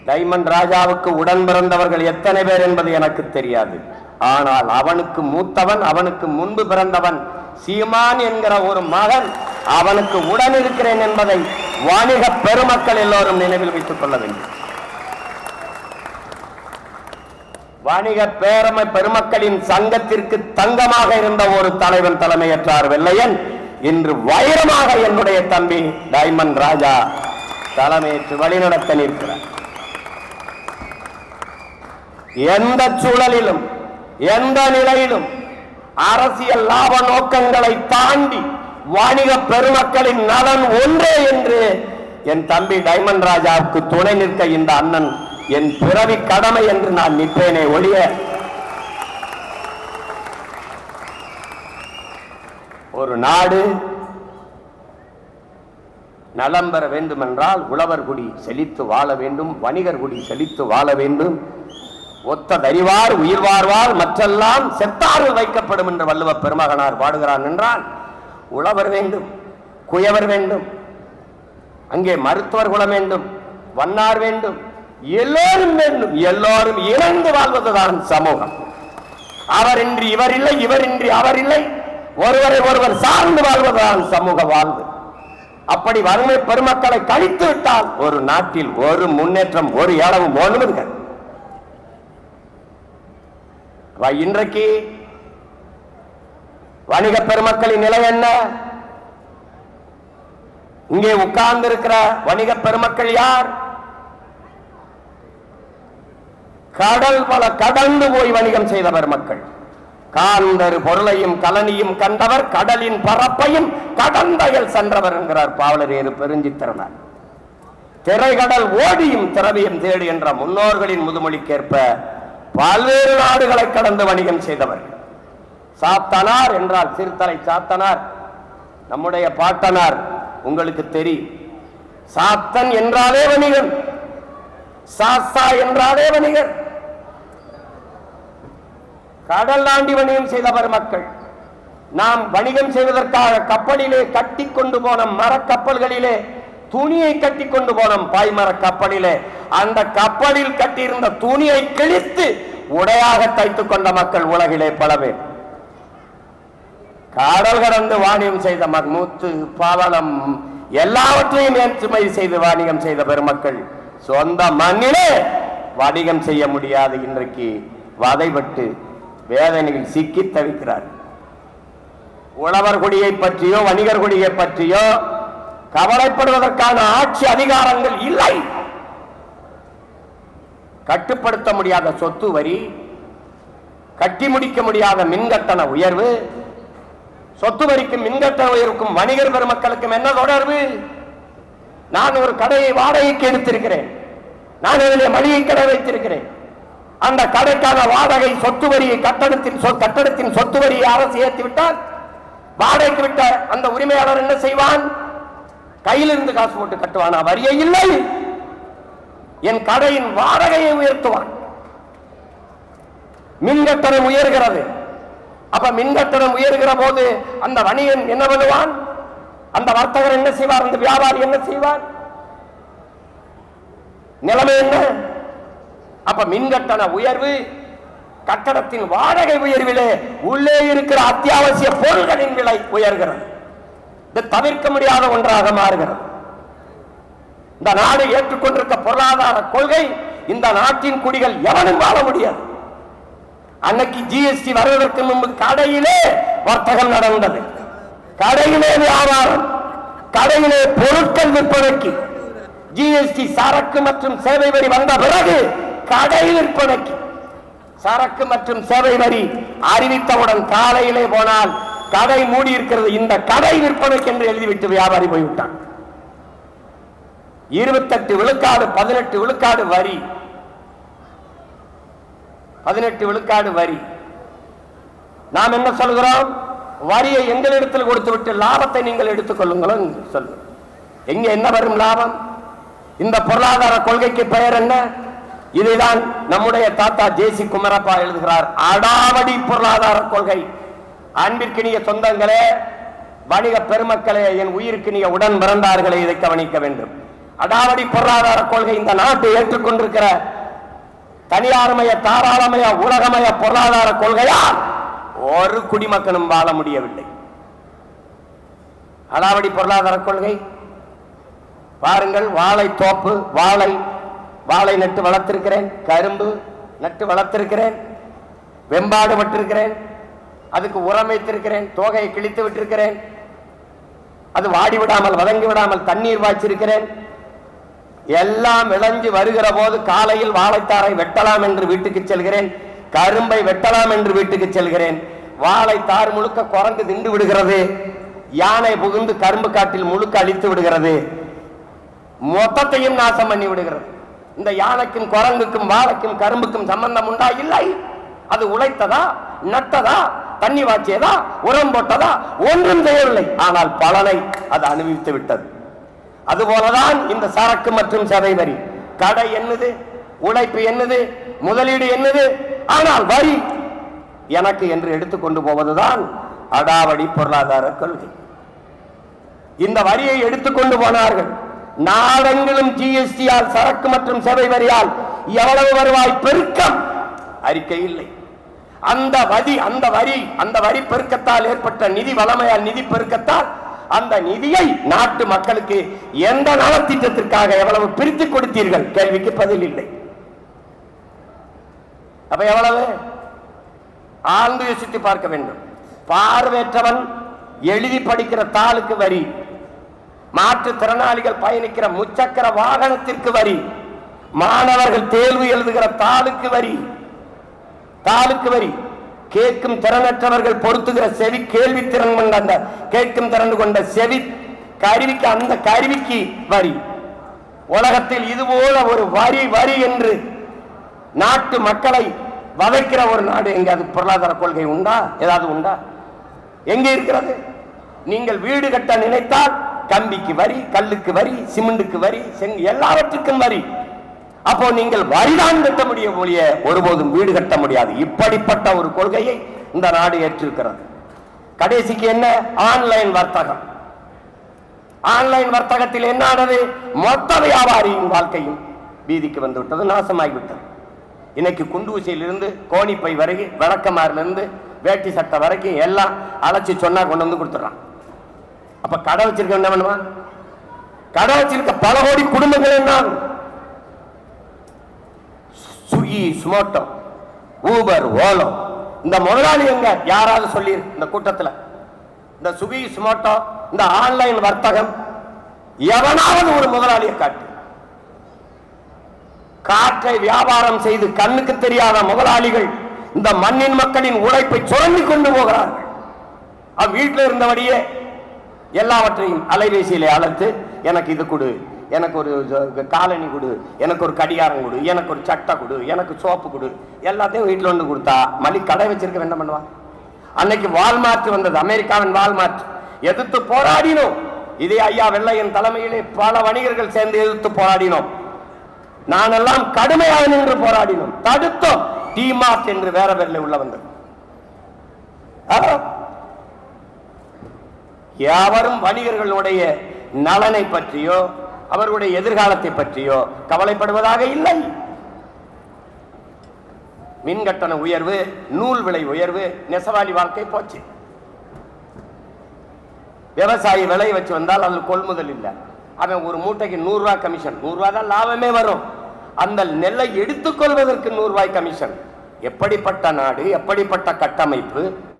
Diamond ராஜாவுக்கு உடன் பிறந்தவர்கள் எத்தனை பேர் என்பது எனக்கு தெரியாது. ஆனால் அவனுக்கு மூத்தவன், அவனுக்கு முன்பு பிறந்தவன் சீமான் என்கிற ஒரு மகன் அவனுக்கு உடன் இருக்கிறேன் என்பதை வணிக பெருமக்கள் எல்லோரும் நினைவில் வைத்துக் கொள்ள வேண்டும். வணிக பேரமை பெருமக்களின் சங்கத்திற்கு தங்கமாக இருந்த ஒரு தலைவன் தலைமையேற்றார் வெள்ளையன். இன்று வைரமாக என்னுடைய தம்பி டைமண்ட் ராஜா தலைமையேற்று வழிநடத்த நிற்கிறார். எந்த சூழலிலும் எந்த நிலையிலும் அரசியல் லாப நோக்கங்களை தாண்டி வணிக பெருமக்களின் நலன் ஒன்றே என்று என் தம்பி டைமண்ட் ராஜாவுக்கு துணை நிற்க இந்த அண்ணன் என் பிறவி கடமை என்று நான் நிற்பேனே ஒழிய ஒரு நாடு நலம் பெற வேண்டும் என்றால் உழவர் குடி செழித்து வாழ வேண்டும், வணிகர் குடி செழித்து வாழ வேண்டும். ஒத்த தறிவார் உயிர் வாழ்வார் மற்றெல்லாம் செத்தார்கள் வைக்கப்படும் என்று வள்ளுவ பெருமகனார் பாடுகிறான் என்றால் உழவர் வேண்டும், குயவர் வேண்டும், அங்கே மருத்துவர் குலம் வேண்டும், வண்ணார் வேண்டும், எல்லோரும் வேண்டும். எல்லோரும் இணைந்து வாழ்வதுதான் சமூகம். அவரின்றி இவர் இல்லை, இவரின்றி அவர் இல்லை, ஒருவரை ஒருவர் சார்ந்து வாழ்வதுதான் சமூக வாழ்வு. அப்படி வறுமை பெருமக்களை கழித்து விட்டால் ஒரு நாட்டில் ஒரு முன்னேற்றம் ஒரு இடமும் ஒன்றும். இன்றைக்கு வணிக பெருமக்களின் நிலை என்ன? இங்கே உட்கார்ந்து இருக்கிற வணிக பெருமக்கள் யார்? கடல் பல கடந்து போய் வணிகம் செய்த பெருமக்கள். காந்தரு பொருளையும் கலனியும் கண்டவர், கடலின் பரப்பையும் கடந்தையில் சென்றவர் என்கிறார் பாவலரேறு பெருஞ்சித்திரனார். திரைகடல் ஓடியும் திரவியம் தேடு என்ற முன்னோர்களின் முதுமொழிக்கேற்ப பல்வேறு நாடுகளை கடந்து வணிகம் செய்தவர். சாத்தனார் என்றால் சிறுத்தலை சாத்தனார் நம்முடைய பாட்டனார், உங்களுக்கு தெரியும். சாத்தன் என்றாலே வணிகன், சாஸ்தா என்றாலே வணிகர். கடல் தாண்டி வணிகம் செய்த பெருமக்கள். நாம் வணிகம் செய்வதற்காக கப்பலிலே கட்டி கொண்டு போன மரக்கப்பல்களிலே துணியை கட்டி கொண்டு போனோம். பாய்மர கப்பலிலே அந்த கப்பலில் கட்டியிருந்த துணியை கிழித்து உடையாக தைத்துக் கொண்ட மக்கள் உலகிலே பல பேர். கடல் கடந்து வாணிகம் செய்த மூத்து பவளம் எல்லாவற்றையும் ஏற்றுமதி செய்து வாணிகம் செய்த பெருமக்கள் சொந்த மண்ணிலே வணிகம் செய்ய முடியாது. இன்றைக்கு வதைப்பட்டு வேதனையில் சிக்கி தவிக்கிறார். உழவர் குடியை பற்றியோ வணிகர் குடியை பற்றியோ கவலைப்படுவதற்கான ஆட்சி அதிகாரங்கள் இல்லை. கட்டுப்படுத்த முடியாத சொத்து வரி, கட்டி முடிக்க முடியாத மின்கட்டண உயர்வு, சொத்து வரிக்கும் மின்கட்டண உயர்வுக்கும் வணிகர் பெருமக்களுக்கும் என்ன தொடர்பு? நான் ஒரு கடையை வாடகைக்கு எடுத்திருக்கிறேன், நான் அதிலே மளிகை கடை வைத்திருக்கிறேன். அந்த கடைக்கான வாடகை சொத்து வரியை கட்டடத்தின் சொத்து வரியை அரசு ஏற்றிவிட்டால் வாடகைக்கு விட்ட அந்த உரிமையாளர் என்ன செய்வான்? கையிலிருந்து காசு போட்டு கட்டுவானா? வரியை இல்லை, என் கடையின் வாடகையை உயர்த்துவான். மின்கட்டணம் உயர்கிறது. அப்ப மின்கட்டணம் உயர்கிற போது அந்த வணிகன் என்ன பண்ணுவான்? அந்த வர்த்தகர் என்ன செய்வார்? அந்த வியாபாரி என்ன செய்வார்? நிலைமை என்ன? அப்ப மின்கட்டண உயர்வு, கட்டடத்தின் வாடகை உயர்விலே உள்ளே இருக்கிற அத்தியாவசிய பொருள்களின் விலை உயர்கிறது. இது தவிர்க்க முடியாத ஒன்றாக மாறுகிறது. இந்த நாடு ஏற்றுக்கொண்டிருக்க பொருளாதார கொள்கை, இந்த நாட்டின் குடிகள் எவனும் வாழ முடியாது. அன்னைக்கு ஜிஎஸ்டி வருவதற்கு முன்பு கடையிலே வர்த்தகம் நடந்தது, கடையிலே வியாபாரம், கடையிலே பொருட்கள் விற்பனைக்கு. ஜிஎஸ்டி சரக்கு மற்றும் சேவை வரி வந்த பிறகு கடை விற்பனைக்கு. சரக்கு மற்றும் சேவை வரி அறிவித்தவுடன் காலையிலே போனால் கடை மூடி இருக்கிறது, இந்த கடை விற்பனைக்கு என்று எழுதிவிட்டு வியாபாரி போய்விட்டான். 28 விழுக்காடு 18 விழுக்காடு வரி, 18 விழுக்காடு வரி. நாம் என்ன சொல்கிறோம்? வரியை எங்களிடத்தில் கொடுத்து விட்டு லாபத்தை நீங்கள் எடுத்துக் கொள்ளுங்களும் சொல்லு. எங்க என்ன வரும் லாபம்? இந்த பொருளாதார கொள்கைக்கு பெயர் என்ன? இதுதான் நம்முடைய தாத்தா ஜேசி குமரப்பா எழுதுகிறார், அடாவடி பொருளாதார கொள்கை. அன்பிற்கினிய சொந்தங்களே, வணிக பெருமக்களே, என் உயிருக்கு நீங்க உடன் பிறந்தார்களே, இதை கவனிக்க வேண்டும். அடாவடி பொருளாதார கொள்கை இந்த நாட்டை ஏற்றுக்கொண்டிருக்கிற தனியார்மய தாராளமய உலகமய பொருளாதார கொள்கையால் ஒரு குடிமக்கனும் வாழ முடியவில்லை. அடாவடி பொருளாதார கொள்கை பாருங்கள். வாழை தோப்பு, வாழை நட்டு வளர்த்திருக்கிறேன், கரும்பு நட்டு வளர்த்திருக்கிறேன், வெம்பாடு விட்டிருக்கிறேன், அதுக்கு உரம் வைத்திருக்கிறேன், தோகையை கிழித்து விட்டிருக்கிறேன், அது வாடி விடாமல் வதங்கி விடாமல் தண்ணீர் வாய்ச்சிருக்கிறேன். எல்லாம் விளைஞ்சு வருகிற போது காலையில் வாழைத்தாரை வெட்டலாம் என்று வீட்டுக்கு செல்கிறேன், கரும்பை வெட்டலாம் என்று வீட்டுக்கு செல்கிறேன். வாழைத்தார் முழுக்க குரங்கு திண்டு விடுகிறது, யானை புகுந்து கரும்பு காட்டில் முழுக்க அழித்து விடுகிறது, மொத்தத்தையும் நாசம் பண்ணி விடுகிறது. இந்த யானைக்கும் குரங்குக்கும் வாழைக்கும் கரும்புக்கும் சம்பந்தம் உண்டா? இல்லை. அது உழைத்ததா, நட்டதா, தண்ணி வாய்ச்சியதா, உரம் போட்டதா? ஒன்றும் செய்யவில்லை. ஆனால் பலனை அது அனுபவித்து விட்டது. அதுபோலதான் இந்த சரக்கு மற்றும் சேவை வரி. கடை என்னது, உழைப்பு என்னது, முதலீடு என்னது, ஆனால் வரி எனக்கு என்று எடுத்துக்கொண்டு போவதுதான் அடாவடி பொருளாதார கொள்கை. இந்த வரியை எடுத்துக்கொண்டு போனார்கள். நாடெங்கிலும் ஜிஎஸ்டியால் சரக்கு மற்றும் சேவை வரியால் எவ்வளவு வருவாய் பெருக்கம் அறிக்கை இல்லை. அந்த வரி பெருக்கத்தால் ஏற்பட்ட நிதி வளமையால் நிதி பெருக்கத்தால் அந்த நிதியை நாட்டு மக்களுக்கு எந்த நலத்திட்டத்திற்காக எவ்வளவு பிரித்து கொடுத்தீர்கள் கேள்விக்கு பதில் இல்லை. அப்ப எவ்வளவு ஆழ்ந்து யோசித்து பார்க்க வேண்டும். பார்வையற்றவன் எழுதி படிக்கிற தாளுக்கு வரி, மாற்றுத்திறனாளிகள் பயணிக்கிற முச்சக்கர வாகனத்திற்கு வரி, மாணவர்கள் தேர்வு எழுதுகிற தாளுக்கு வரி, கேட்கும் திறனற்றவர்கள் பொருத்துகிற செவி, கேள்வி திறன் கொண்ட அந்த கேட்கும் திறன் கொண்ட செவி கருவிக்கு அந்த கருவிக்கு வரி. உலகத்தில் இதுபோல ஒரு வரி என்று நாட்டு மக்களை வதைக்கிற ஒரு நாடு எங்காவது பொருளாதார கொள்கை உண்டா? ஏதாவது உண்டா? எங்கே இருக்கிறது? நீங்கள் வீடு கட்ட நினைத்தால் கம்பிக்கு வரி, கல்லுக்கு வரி, சிமெண்டுக்கு வரி, எல்லாவற்றுக்கும் வரி. அப்போ நீங்கள் வரிதான் கட்ட முடிய ஒழிய ஒருபோதும் வீடு கட்ட முடியாது. இப்படிப்பட்ட ஒரு கொள்கையை இந்த நாடு ஏற்றிருக்கிறது. கடைசிக்கு என்ன? ஆன்லைன் வர்த்தகம். ஆன்லைன் வர்த்தகத்தில் என்ன ஆனது? மொத்த வியாபாரியின் வாழ்க்கையும் வீதிக்கு வந்து விட்டது, நாசமாகிவிட்டது. இன்னைக்கு குண்டூசியிலிருந்து கோணிப்பை வரைக்கும், விளக்கமாறிலிருந்து வேட்டி சட்டை வரைக்கும் எல்லாம் அழைச்சி சொன்னா கொண்டு வந்து கொடுத்துறான். அப்ப கடை வச்சிருக்க என்ன பண்ணுவான்? கடை வச்சிருக்க பல கோடி குடும்பங்கள் என்ன? ஸ்விக்கி, சுமோட்டோ, ஊபர், ஓலோ, இந்த முதலாளி எங்க? யாராவது சொல்லி இந்த கூட்டத்தில் இந்த ஸ்விக்கி, சுமோட்டோ, இந்த ஆன்லைன் வர்த்தகம் எவனாவது ஒரு முதலாளியை காட்டு. காற்றை வியாபாரம் செய்து கண்ணுக்கு தெரியாத முதலாளிகள் இந்த மண்ணின் மக்களின் உழைப்பை சுரண்டி கொண்டு போகிறார்கள். வீட்டில் இருந்தபடியே எல்லாவற்றையும் அலைபேசியிலே அழைத்து, எனக்கு இது கொடு, எனக்கு ஒரு காலனி கொடு, எனக்கு ஒரு கடிகாரம் கொடு, எனக்கு ஒரு சட்டை கொடு, எனக்கு சோப்பு கொடு, எல்லாத்தையும் வீட்டில் வந்து கொடுத்தா மல்லி கடை வச்சிருக்க என்ன பண்ணுவான்? அன்னைக்கு வால்மார்ட் வந்தது, அமெரிக்காவின் வால்மார்ட். எதிர்த்து போராடினோம். இதே ஐயா வெள்ளையன் தலைமையிலே பல வணிகர்கள் சேர்ந்து எதிர்த்து போராடினோம். நானெல்லாம் கடுமையாக நின்று போராடினோம், தடுத்தோம். டிமார்ட் என்று வேற பேர்ல உள்ள வந்தது. யாவரும் வணிகர்களுடைய நலனை பற்றியோ அவர்களுடைய எதிர்காலத்தை பற்றியோ கவலைப்படுவதாக இல்லை. மின் கட்டண உயர்வு, நூல் விலை உயர்வு, நெசவாளி வாழ்க்கை போச்சு. விவசாயி விலை வச்சு வந்தால் அதில் கொள்முதல் இல்லை. அவன் ஒரு மூட்டைக்கு 100 ரூபாய் கமிஷன், 100 ரூபாய் தான் லாபமே வரும். அந்த நெல்லை எடுத்துக்கொள்வதற்கு 100 ரூபாய் கமிஷன். எப்படிப்பட்ட நாடு, எப்படிப்பட்ட கட்டமைப்பு!